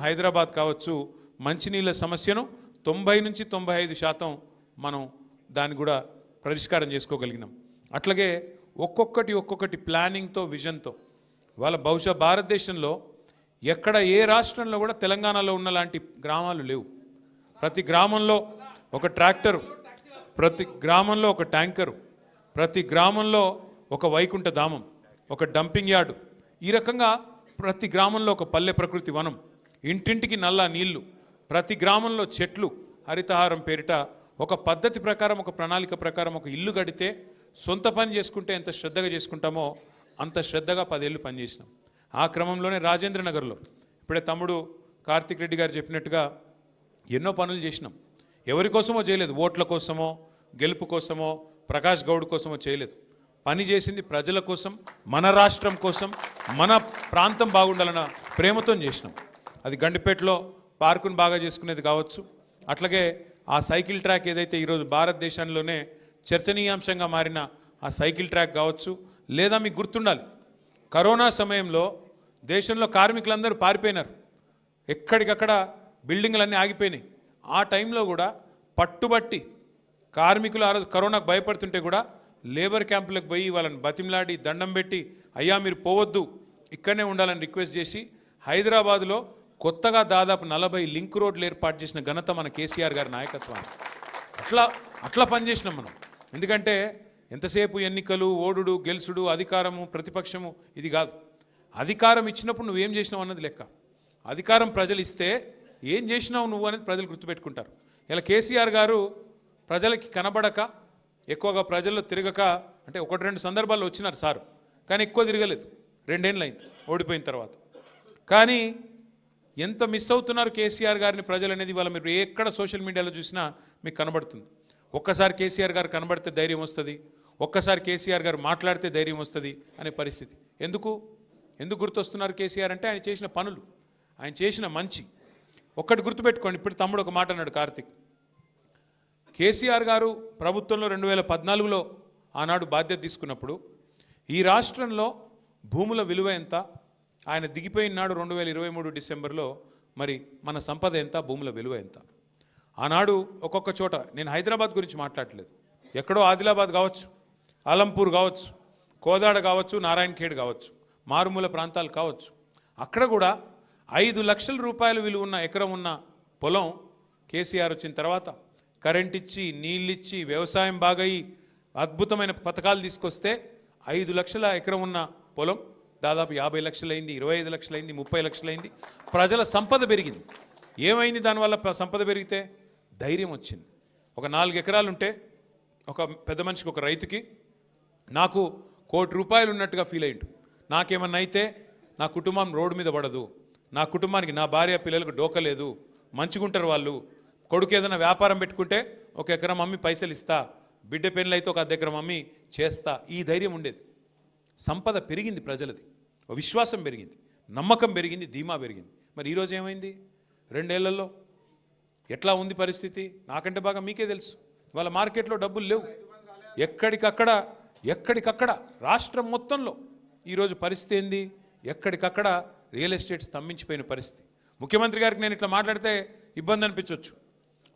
హైదరాబాద్ కావచ్చు మంచినీళ్ళ సమస్యను 90 నుంచి 95% మనం దాన్ని కూడా పరిష్కారం చేసుకోగలిగినాం. అట్లాగే ఒక్కొక్కటి ప్లానింగ్తో విజన్తో వాళ్ళ బహుశా భారతదేశంలో ఎక్కడ ఏ రాష్ట్రంలో కూడా తెలంగాణలో ఉన్న లాంటి గ్రామాలు లేవు. ప్రతి గ్రామంలో ఒక ట్రాక్టరు, ప్రతి గ్రామంలో ఒక ట్యాంకరు, ప్రతి గ్రామంలో ఒక వైకుంఠ ధామం, ఒక డంపింగ్ యార్డు, ఈ రకంగా ప్రతి గ్రామంలో ఒక పల్లె ప్రకృతి వనం, ఇంటింటికి నల్ల నీళ్లు, ప్రతి గ్రామంలో చెట్లు, హరితహారం పేరిట ఒక పద్ధతి ప్రకారం ఒక ప్రణాళిక ప్రకారం ఒక ఇల్లు కడితే సొంత పని చేసుకుంటే ఎంత శ్రద్ధగా చేసుకుంటామో అంత శ్రద్ధగా 10 ఏళ్ళు పనిచేసినాం. ఆ క్రమంలోనే రాజేంద్ర నగర్లో ఇప్పుడే తమ్ముడు కార్తిక్ రెడ్డి గారు చెప్పినట్టుగా ఎన్నో పనులు చేసినాం. ఎవరి కోసమో చేయలేదు, ఓట్ల కోసమో గెలుపు కోసమో ప్రకాష్ గౌడ్ కోసమో చేయలేదు. పని చేసింది ప్రజల కోసం, మన రాష్ట్రం కోసం, మన ప్రాంతం బాగుండాలన్న ప్రేమతో చేసినాం. అది గండిపేటలో పార్కును బాగా చేసుకునేది కావచ్చు, అట్లాగే ఆ సైకిల్ ట్రాక్ ఏదైతే ఈరోజు భారతదేశంలోనే చర్చనీయాంశంగా మారిన ఆ సైకిల్ ట్రాక్ కావచ్చు, లేదా మీకు గుర్తుండాలి కరోనా సమయంలో దేశంలో కార్మికులందరూ పారిపోయినారు, ఎక్కడికక్కడ బిల్డింగ్లన్నీ ఆగిపోయినాయి. ఆ టైంలో కూడా పట్టుబట్టి కార్మికులు ఆ రోజు కరోనాకు భయపడుతుంటే కూడా లేబర్ క్యాంపులకు పోయి వాళ్ళని బతిమలాడి దండం పెట్టి అయ్యా మీరు పోవద్దు ఇక్కడనే ఉండాలని రిక్వెస్ట్ చేసి హైదరాబాదులో కొత్తగా దాదాపు 40 లింక్ రోడ్లు ఏర్పాటు చేసిన ఘనత మన కేసీఆర్ గారి నాయకత్వాన్ని. అట్లా పనిచేసినాం మనం. ఎందుకంటే ఎంతసేపు ఎన్నికలు, ఓడుడు, గెలుసుడు, అధికారము, ప్రతిపక్షము ఇది కాదు. అధికారం ఇచ్చినప్పుడు నువ్వేం చేసినావు అన్నది లెక్క. అధికారం ప్రజలు ఇస్తే ఏం చేసినావు నువ్వు అనేది ప్రజలు గుర్తుపెట్టుకుంటారు. ఇలా కేసీఆర్ గారు ప్రజలకి కనబడక ఎక్కువగా ప్రజల్లో తిరగక, అంటే 1-2 సందర్భాల్లో వచ్చినారు సారు, కానీ ఎక్కువ తిరగలేదు. 2 ఏళ్ళు అయింది ఓడిపోయిన తర్వాత. కానీ ఎంత మిస్ అవుతున్నారు కేసీఆర్ గారిని ప్రజలు అనేది వాళ్ళ మీరు ఎక్కడ సోషల్ మీడియాలో చూసినా మీకు కనబడుతుంది. ఒక్కసారి కేసీఆర్ గారు కనబడితే ధైర్యం వస్తుంది, ఒక్కసారి కేసీఆర్ గారు మాట్లాడితే ధైర్యం వస్తుంది అనే పరిస్థితి. ఎందుకు గుర్తొస్తున్నారు కేసీఆర్ అంటే ఆయన చేసిన పనులు, ఆయన చేసిన మంచి. ఒక్కటి గుర్తుపెట్టుకోండి, ఇప్పుడు తమ్ముడు ఒక మాట అన్నాడు కార్తిక్. కేసీఆర్ గారు ప్రభుత్వంలో 2014లో ఆనాడు బాధ్యత తీసుకున్నప్పుడు ఈ రాష్ట్రంలో భూముల విలువ ఎంత, ఆయన దిగిపోయిన నాడు 2023 డిసెంబర్లో మరి మన సంపద ఎంత, భూముల విలువ ఎంత. ఆనాడు ఒక్కొక్క చోట, నేను హైదరాబాద్ గురించి మాట్లాడలేదు, ఎక్కడో ఆదిలాబాద్ కావచ్చు, ఆలంపూర్ కావచ్చు, కోదాడ కావచ్చు, నారాయణఖేడ్ కావచ్చు, మారుమూల ప్రాంతాలు కావచ్చు, అక్కడ కూడా 5 లక్షల రూపాయల విలువ ఉన్న ఎకరం ఉన్న పొలం కేసీఆర్ వచ్చిన తర్వాత కరెంట్ ఇచ్చి, నీళ్ళిచ్చి, వ్యవసాయం బాగయి అద్భుతమైన పథకాలు తీసుకొస్తే 5 లక్షల ఎకరం ఉన్న పొలం దాదాపు 50 లక్షలైంది, 25 లక్షలైంది, 30 లక్షలైంది. ప్రజల సంపద పెరిగింది. ఏమైంది దానివల్ల? సంపద పెరిగితే ధైర్యం వచ్చింది. ఒక 4 ఎకరాలు ఉంటే ఒక పెద్ద మనిషికి, ఒక రైతుకి నాకు ₹1 కోటి ఉన్నట్టుగా ఫీల్ అయ్యిండు. నాకేమన్నా అయితే నా కుటుంబం రోడ్డు మీద పడదు, నా కుటుంబానికి, నా భార్య పిల్లలకు డోకలేదు, మంచిగుంటారు వాళ్ళు, కొడుకు ఏదైనా వ్యాపారం పెట్టుకుంటే 1 ఎకరం అమ్మి పైసలు ఇస్తా, బిడ్డ పెళ్ళి అయితే 1 ఎకరం అమ్మి చేస్తా, ఈ ధైర్యం ఉండేది. సంపద పెరిగింది, ప్రజలది విశ్వాసం పెరిగింది, నమ్మకం పెరిగింది, ధీమా పెరిగింది. మరి ఈరోజు ఏమైంది? 2 ఏళ్లలో ఎట్లా ఉంది పరిస్థితి నాకంటే బాగా మీకే తెలుసు. వాళ్ళ మార్కెట్లో డబ్బులు లేవు, ఎక్కడికక్కడ రాష్ట్రం మొత్తంలో ఈరోజు పరిస్థితి ఏంది? ఎక్కడికక్కడ రియల్ ఎస్టేట్ స్తంభించిపోయిన పరిస్థితి. ముఖ్యమంత్రి గారికి నేను ఇట్లా మాట్లాడితే ఇబ్బంది అనిపించవచ్చు,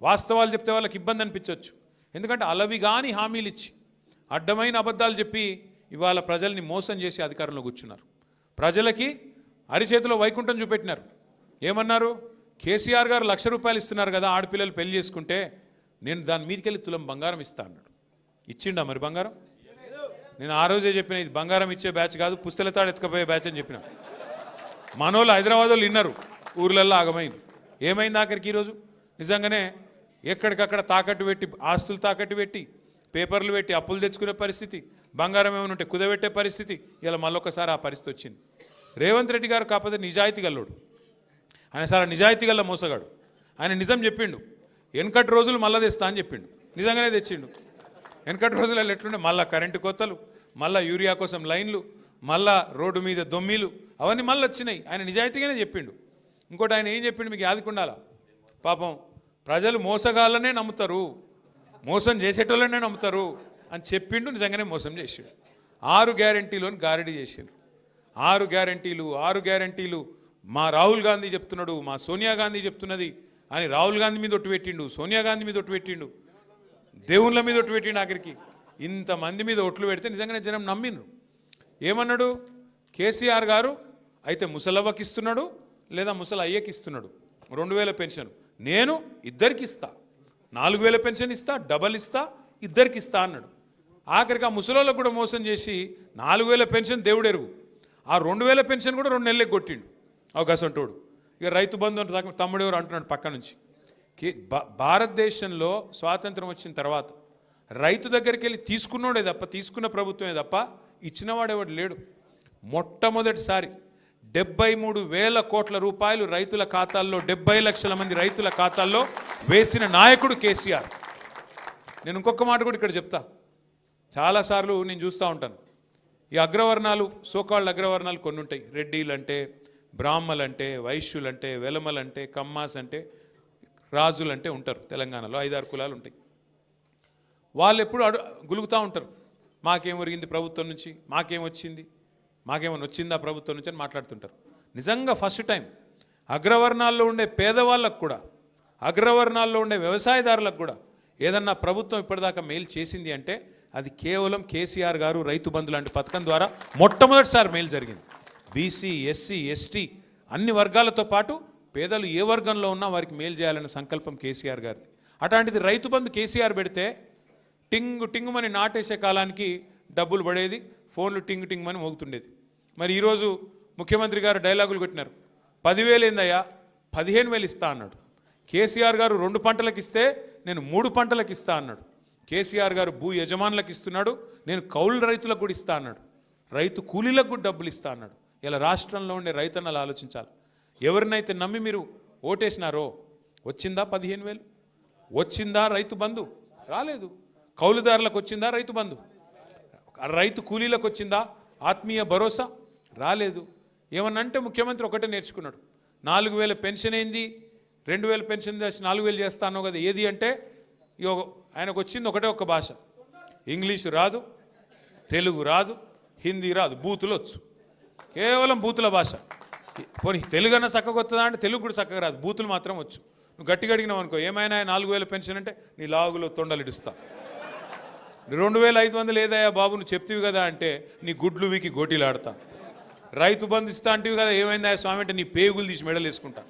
వాస్తవాలు చెప్తే వాళ్ళకి ఇబ్బంది అనిపించవచ్చు. ఎందుకంటే అలవిగాని హామీలు ఇచ్చి అడ్డమైన అబద్ధాలు చెప్పి ఇవాళ ప్రజల్ని మోసం చేసి అధికారంలో కూర్చున్నారు. ప్రజలకి అరిచేతిలో వైకుంఠం చూపెట్టినారు. ఏమన్నారు? కేసీఆర్ గారు ₹1,00,000 ఇస్తున్నారు కదా, ఆడపిల్లలు పెళ్లి చేసుకుంటే నేను దాని మీదకెళ్ళి తులం బంగారం ఇస్తా అన్నాడు. ఇచ్చిండా మరి బంగారం? నేను ఆ రోజే చెప్పిన, ఇది బంగారం ఇచ్చే బ్యాచ్ కాదు, పుస్తలతాడు ఎత్తుకపోయే బ్యాచ్ అని చెప్పిన. మనోళ్ళు హైదరాబాద్ వాళ్ళు విన్నారు, ఊర్లల్లో ఆగమైంది. ఏమైంది ఆఖరికి? ఈరోజు నిజంగానే ఎక్కడికక్కడ తాకట్టు పెట్టి, ఆస్తులు తాకట్టు పెట్టి, పేపర్లు పెట్టి అప్పులు తెచ్చుకునే పరిస్థితి, బంగారం ఏమైనా ఉంటే కుదబెట్టే పరిస్థితి. ఇలా మళ్ళొకసారి ఆ పరిస్థితి వచ్చింది. రేవంత్ రెడ్డి గారు కాకపోతే నిజాయితీ గల్లోడు, ఆయన చాలా నిజాయితీ గల్ల మోసగాడు. ఆయన నిజం చెప్పిండు, వెనకటి రోజులు మళ్ళా తెస్తా అని చెప్పిండు, నిజంగానే తెచ్చిండు. వెనకటి రోజులలో ఎట్లుండే, మళ్ళీ కరెంటు కోతలు, మళ్ళీ యూరియా కోసం లైన్లు, మళ్ళా రోడ్డు మీద దొమ్మిలు, అవన్నీ మళ్ళీ వచ్చినాయి. ఆయన నిజాయితీగానే చెప్పిండు. ఇంకోటి ఆయన ఏం చెప్పిండు మీకు యాదికుండాలా, పాపం ప్రజలు మోసగాళ్ళనే నమ్ముతారు, మోసం చేసేటోళ్ళనే నమ్ముతారు అని చెప్పిండు. నిజంగానే మోసం చేసిండు. 6 గ్యారెంటీలోని గారడీ చేసిండు. 6 గ్యారెంటీలు మా రాహుల్ గాంధీ చెప్తున్నాడు, మా సోనియా గాంధీ చెప్తున్నది అని రాహుల్ గాంధీ మీద ఒట్టు పెట్టిండు, సోనియా గాంధీ మీద ఒట్టు పెట్టిండు, దేవుళ్ళ మీద ఒట్టు పెట్టిండు. ఆఖరికి ఇంతమంది మీద ఒట్లు పెడితే నిజంగానే జనం నమ్మిండ్రు. ఏమన్నాడు కేసీఆర్ గారు? అయితే ముసలవ్వకి ఇస్తున్నాడు లేదా ముసలి అయ్యకి ఇస్తున్నాడు 2000 పెన్షన్. నేను ఇద్దరికి ఇస్తా, 4000 పెన్షన్ ఇస్తా, డబల్ ఇస్తా, ఇద్దరికి ఇస్తా అన్నాడు. ఆఖరికి ఆ ముసలోళ్ళకు కూడా మోసం చేసి 4000 పెన్షన్ దేవుడెరుగు, ఆ 2000 పెన్షన్ కూడా 2 నెలలకు కొట్టిండు అవకాశంటోడు. ఇక రైతు బంధు అంటే తమ్ముడు ఎవరు అంటున్నాడు పక్క నుంచి. భారతదేశంలో స్వాతంత్రం వచ్చిన తర్వాత రైతు దగ్గరికి వెళ్ళి తీసుకున్నోడే తప్ప, తీసుకున్న ప్రభుత్వమే తప్ప ఇచ్చినవాడేవాడు లేడు. మొట్టమొదటిసారి 73,000 కోట్ల రూపాయలు రైతుల ఖాతాల్లో, 70 లక్షల మంది రైతుల ఖాతాల్లో వేసిన నాయకుడు కేసీఆర్. నేను ఇంకొక మాట కూడా ఇక్కడ చెప్తా. చాలాసార్లు నేను చూస్తూ ఉంటాను, ఈ అగ్రవర్ణాలు, సోకాళ్ళ అగ్రవర్ణాలు కొన్ని ఉంటాయి. రెడ్డిలంటే, బ్రాహ్మలంటే, వైశ్యులంటే, వెలమలంటే, కమ్మాస్ అంటే, రాజులంటే ఉంటారు. తెలంగాణలో 5-6 కులాలు ఉంటాయి. వాళ్ళు ఎప్పుడు గులుగుతూ ఉంటారు, మాకేం ఒరిగింది ప్రభుత్వం నుంచి, మాకేం వచ్చింది, మాకేమైనా వచ్చిందా ప్రభుత్వం నుంచి అని మాట్లాడుతుంటారు. నిజంగా ఫస్ట్ టైం అగ్రవర్ణాల్లో ఉండే పేదవాళ్ళకు కూడా, అగ్రవర్ణాల్లో ఉండే వ్యవసాయదారులకు కూడా ఏదన్నా ప్రభుత్వం ఇప్పటిదాకా మేలు చేసింది అంటే అది కేవలం కేసీఆర్ గారు రైతు బంధు లాంటి పథకం ద్వారా మొట్టమొదటిసారి మేలు జరిగింది. బీసీ, ఎస్సీ, ఎస్టీ అన్ని వర్గాలతో పాటు పేదలు ఏ వర్గంలో ఉన్నా వారికి మేలు చేయాలనే సంకల్పం కేసీఆర్ గారిది. అట్లాంటిది రైతు బంధు కేసీఆర్ పెడితే టింగు టింగుమని నాటేసే కాలానికి డబ్బులు పడేది, ఫోన్లు టింగు టింగుమని మోగుతుండేది. మరి ఈరోజు ముఖ్యమంత్రి గారు డైలాగులు కొట్టినారు, 10,000 ఏందయ్యా 15,000 ఇస్తా అన్నాడు. కేసీఆర్ గారు 2 పంటలకు ఇస్తే నేను 3 పంటలకు ఇస్తా అన్నాడు. కేసీఆర్ గారు భూ యజమానులకు ఇస్తున్నాడు, నేను కౌలు రైతులకు కూడా ఇస్తా అన్నాడు. రైతు కూలీలకు కూడా డబ్బులు ఇస్తా అన్నాడు. ఇలా రాష్ట్రంలో ఉండే రైతన్నలు ఆలోచించాలి. ఎవరినైతే నమ్మి మీరు ఓటేసినారో వచ్చిందా 15,000? వచ్చిందా రైతు బంధు? రాలేదు. కౌలుదారులకు వచ్చిందా రైతు బంధు? రైతు కూలీలకు వచ్చిందా ఆత్మీయ భరోసా? రాలేదు. ఏమన్నంటే ముఖ్యమంత్రి ఒకటే నేర్చుకున్నాడు, 4,000 పెన్షన్ ఏంది, 2,000 పెన్షన్ చేసి 4,000 చేస్తాను కదా ఏది అంటే, ఆయనకు వచ్చింది ఒకటే ఒక్క భాష, ఇంగ్లీషు రాదు, తెలుగు రాదు, హిందీ రాదు, బూతులు వచ్చు, కేవలం బూతుల భాష. పోనీ తెలుగు అన్న చక్కగా వస్తుందా అంటే తెలుగు కూడా చక్కగా రాదు, బూతులు మాత్రం వచ్చు. నువ్వు గట్టిగా అడిగినావు అనుకో, ఏమైనా 4,000 పెన్షన్ అంటే నీ లాగులో తొండలిడుస్తా. 2,500 ఏదయ్యా బాబు నువ్వు చెప్తివి కదా అంటే నీ గుడ్లు వీకి గోటీలు ఆడతా. రైతు బంధు ఇస్తా అంటివి కదా, ఏమైందా స్వామి అంటే నీ పేగులు తీసి మెడలు వేసుకుంటా.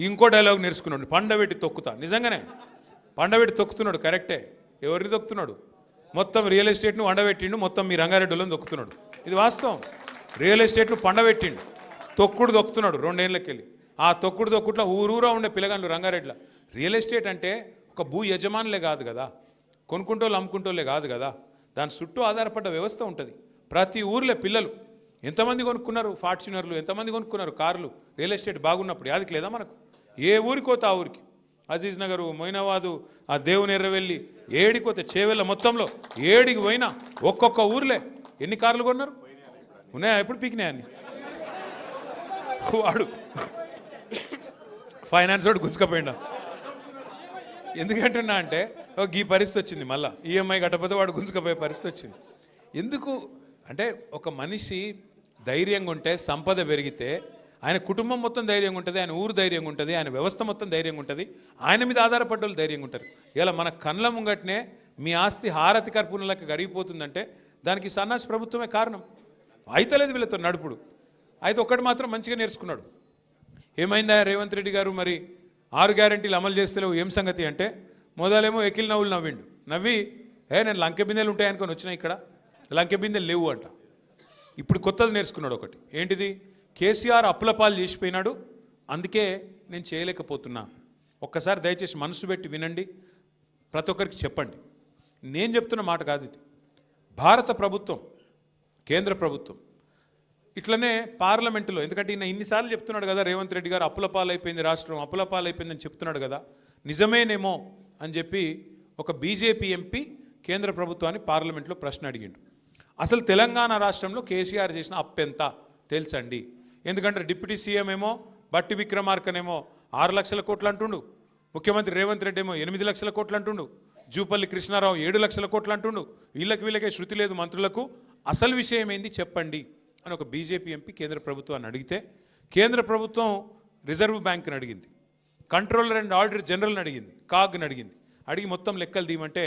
ఇంకో డైలాగ్ నేర్చుకున్నాడు, పండబెట్టి తొక్కుతా. నిజంగానే పండబెట్టి తొక్కుతున్నాడు, కరెక్టే. ఎవరిని తొక్కుతున్నాడు? మొత్తం రియల్ ఎస్టేట్ను వండబెట్టిండు, మొత్తం మీ రంగారెడ్డిలోని తొక్కుతున్నాడు. ఇది వాస్తవం. రియల్ ఎస్టేట్ను పండబెట్టిండు, తొక్కుడు తొక్కుతున్నాడు 2 ఏళ్ళకి వెళ్ళి. ఆ తొక్కుట్లో ఊరూరా ఉండే పిల్లగాళ్ళు రంగారెడ్డిలో. రియల్ ఎస్టేట్ అంటే ఒక భూ యజమానులే కాదు కదా, కొనుక్కుంటోళ్ళు అమ్ముకుంటోళ్ళే కాదు కదా, దాని చుట్టూ ఆధారపడ్డ వ్యవస్థ ఉంటుంది. ప్రతి ఊర్లో పిల్లలు ఎంతమంది కొనుక్కున్నారు ఫార్చునర్లు, ఎంతమంది కొనుక్కున్నారు కార్లు, రియల్ ఎస్టేట్ బాగున్నప్పుడు. యాదికి లేదా మనకు? ఏ ఊరికి పోతే ఆ ఊరికి, అజీజ్ నగరు, మొయినాబాదు, ఆ దేవుని ఎర్రవెల్లి, ఏడికి పోతే చేవెళ్ళ మొత్తంలో ఏడికి పోయినా ఒక్కొక్క ఊర్లే ఎన్ని కార్లు కొన్నారు? ఉన్నాయా? ఎప్పుడు పీకినాయన్ని? వాడు ఫైనాన్స్ వాడు గుంజుకపోయిండా. ఎందుకంటున్నా అంటే ఈ పరిస్థితి వచ్చింది, మళ్ళీ ఈఎంఐ కట్టకపోతే వాడు గుంజుకపోయే పరిస్థితి వచ్చింది. ఎందుకు అంటే ఒక మనిషి ధైర్యంగా ఉంటే, సంపద పెరిగితే ఆయన కుటుంబం మొత్తం ధైర్యంగా ఉంటుంది, ఆయన ఊరు ధైర్యంగా ఉంటుంది, ఆయన వ్యవస్థ మొత్తం ధైర్యంగా ఉంటుంది, ఆయన మీద ఆధారపడ్డ వాళ్ళు ధైర్యంగా ఉంటారు. ఇలా మన కళ్ళ ముంగట్నే మీ ఆస్తి హారతి కర్పూరంలోకి కరిగిపోతుందంటే దానికి సన్నాసి ప్రభుత్వమే కారణం. అయితలేదు వీళ్ళతో నడుపుడు. అయితే ఒక్కటి మాత్రం మంచిగా నేర్చుకున్నాడు. ఏమైందా రేవంత్ రెడ్డి గారు, మరి 6 గ్యారెంటీలు అమలు చేస్తలేవు ఏం సంగతి అంటే, మొదలేమో ఎకిల్ నవ్వులు నవ్వి నేను లంకె బిందెలు ఉంటాయనుకొని వచ్చినా, ఇక్కడ లంకె బిందెలు లేవు అంట. ఇప్పుడు కొత్తది నేర్చుకున్నాడు ఒకటి. ఏంటిది? కేసీఆర్ అప్పుల పాలు చేసిపోయినాడు, అందుకే నేను చేయలేకపోతున్నా. ఒక్కసారి దయచేసి మనసు పెట్టి వినండి, ప్రతి ఒక్కరికి చెప్పండి. నేను చెప్తున్న మాట కాదు ఇది. భారత ప్రభుత్వం, కేంద్ర ప్రభుత్వం ఇట్లనే పార్లమెంటులో, ఎందుకంటే ఈయన ఇన్నిసార్లు చెప్తున్నాడు కదా రేవంత్ రెడ్డి గారు అప్పుల పాలైపోయింది రాష్ట్రం, అప్పుల పాలైపోయిందని చెప్తున్నాడు కదా, నిజమేనేమో అని చెప్పి ఒక బీజేపీ ఎంపీ కేంద్ర ప్రభుత్వాన్ని పార్లమెంట్లో ప్రశ్న అడిగిండు. అసలు తెలంగాణ రాష్ట్రంలో కేసీఆర్ చేసిన అప్పెంత తెలుసండి? ఎందుకంటే డిప్యూటీ సీఎం ఏమో బట్టి విక్రమార్కనేమో 6 లక్షల కోట్లు అంటుండు, ముఖ్యమంత్రి రేవంత్ రెడ్డి ఏమో 8 లక్షల కోట్లు అంటుండు, జూపల్లి కృష్ణారావు 7 లక్షల కోట్లు అంటుండు. వీళ్ళకే శృతి లేదు మంత్రులకు. అసలు విషయం ఏంది చెప్పండి అని ఒక బీజేపీ ఎంపీ కేంద్ర ప్రభుత్వాన్ని అడిగితే కేంద్ర ప్రభుత్వం రిజర్వ్ బ్యాంక్ని అడిగింది, కంట్రోలర్ అండ్ ఆడిటర్ జనరల్ని అడిగింది, కాగ్ని అడిగింది. అడిగి మొత్తం లెక్కలు తీయమంటే